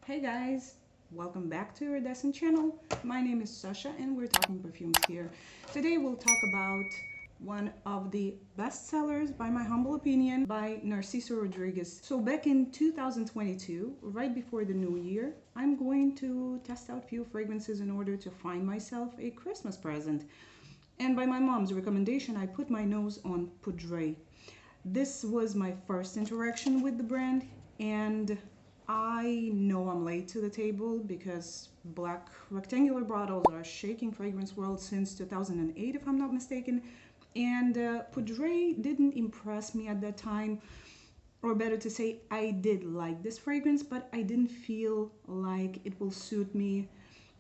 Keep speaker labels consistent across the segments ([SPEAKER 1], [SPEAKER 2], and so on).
[SPEAKER 1] Hey guys, welcome back to our Desicion channel. My name is Sasha and we're talking perfumes here. Today we'll talk about one of the best sellers, by my humble opinion, by Narciso Rodriguez. So back in 2022, right before the new year, I'm going to test out a few fragrances in order to find myself a Christmas present. And by my mom's recommendation, I put my nose on Poudree. This was my first interaction with the brand, and I know I'm late to the table because black rectangular bottles are shaking fragrance world since 2008, if I'm not mistaken. And Poudree didn't impress me at that time, or better to say, I did like this fragrance, but I didn't feel like it will suit me.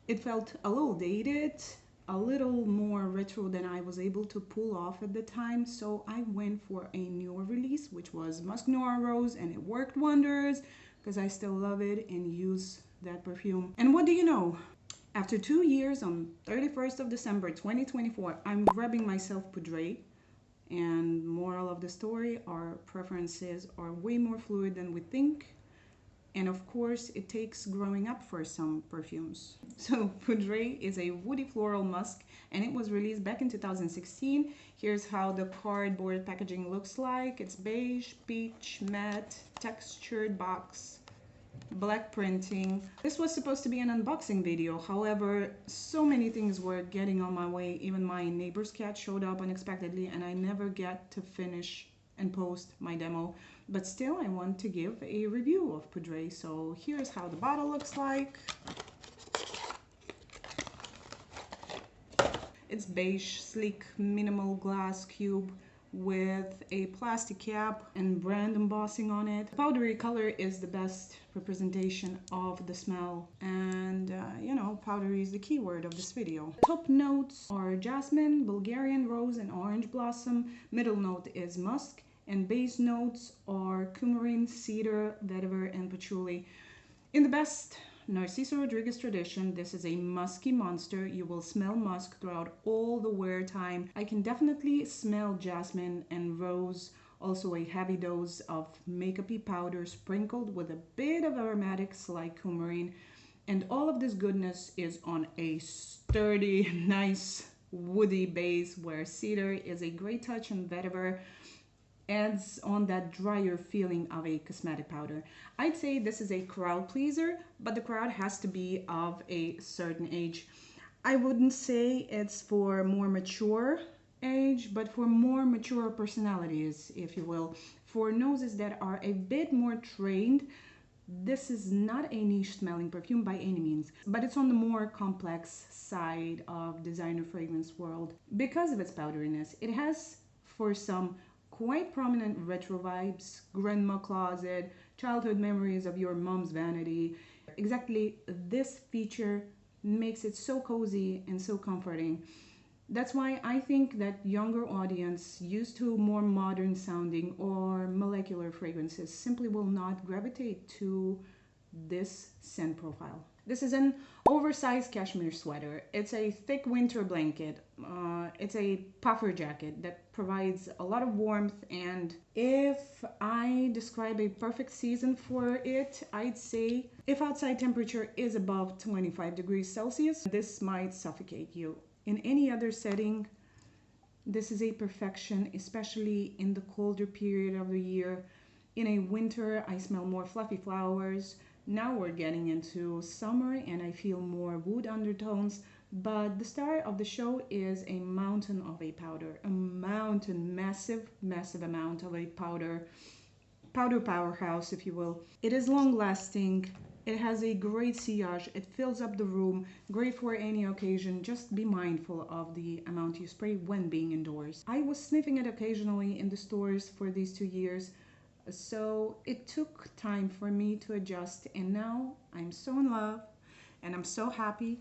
[SPEAKER 1] It felt a little dated, a little more retro than I was able to pull off at the time. So I went for a newer release, which was Musk Noir Rose, and it worked wonders because I still love it and use that perfume. And what do you know? After 2 years, on 31st of December 2024, I'm grabbing myself Poudree. And moral of the story, our preferences are way more fluid than we think. And of course, it takes growing up for some perfumes. So Poudree is a woody floral musk, and it was released back in 2016. Here's how the cardboard packaging looks like. It's beige, peach, matte, textured box, black printing. This was supposed to be an unboxing video. However, so many things were getting on my way. Even my neighbor's cat showed up unexpectedly, and I never get to finish and post my demo. But still, I want to give a review of Poudree. So here's how the bottle looks like. It's beige, sleek, minimal glass cube with a plastic cap and brand embossing on it. The powdery color is the best representation of the smell, and powdery is the keyword of this video. Top notes are jasmine, Bulgarian rose, and orange blossom. Middle note is musk, and base notes are coumarin, cedar, vetiver, and patchouli. In the best Narciso Rodriguez tradition, this is a musky monster. You will smell musk throughout all the wear time. I can definitely smell jasmine and rose, also a heavy dose of makeup-y powder sprinkled with a bit of aromatics like coumarin. And all of this goodness is on a sturdy, nice woody base where cedar is a great touch and vetiver adds on that drier feeling of a cosmetic powder. I'd say this is a crowd pleaser, but the crowd has to be of a certain age. I wouldn't say it's for more mature age, but for more mature personalities, if you will. For noses that are a bit more trained, this is not a niche smelling perfume by any means, but it's on the more complex side of designer fragrance world. Because of its powderiness, it has, for some, quite prominent retro vibes, grandma closet, childhood memories of your mom's vanity. Exactly, this feature makes it so cozy and so comforting. That's why I think that younger audience used to more modern sounding or molecular fragrances simply will not gravitate to this scent profile. This is an oversized cashmere sweater. It's a thick winter blanket. It's a puffer jacket that provides a lot of warmth, and if I describe a perfect season for it, I'd say if outside temperature is above 25 degrees Celsius, this might suffocate you. In any other setting, this is a perfection, especially in the colder period of the year. In a winter, I smell more fluffy flowers. Now we're getting into summer and I feel more wood undertones, but the star of the show is a mountain of a powder, a mountain, massive amount of a powder powerhouse, if you will. It is long lasting. It has a great sillage. It fills up the room. Great for any occasion. Just be mindful of the amount you spray when being indoors. I was sniffing it occasionally in the stores for these 2 years. So it took time for me to adjust, and now I'm so in love and I'm so happy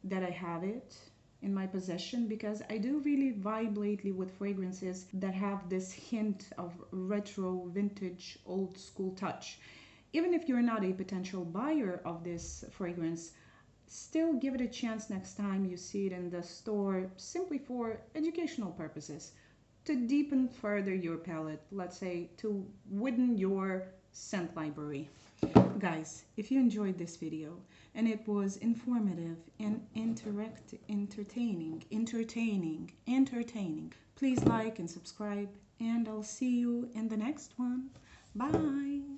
[SPEAKER 1] that I have it in my possession, because I do really vibe lately with fragrances that have this hint of retro, vintage, old school touch. Even if you're not a potential buyer of this fragrance, still give it a chance next time you see it in the store, simply for educational purposes, to deepen further your palette, let's say to widen your scent library. Guys, if you enjoyed this video and it was informative and entertaining, please like and subscribe, and I'll see you in the next one. Bye.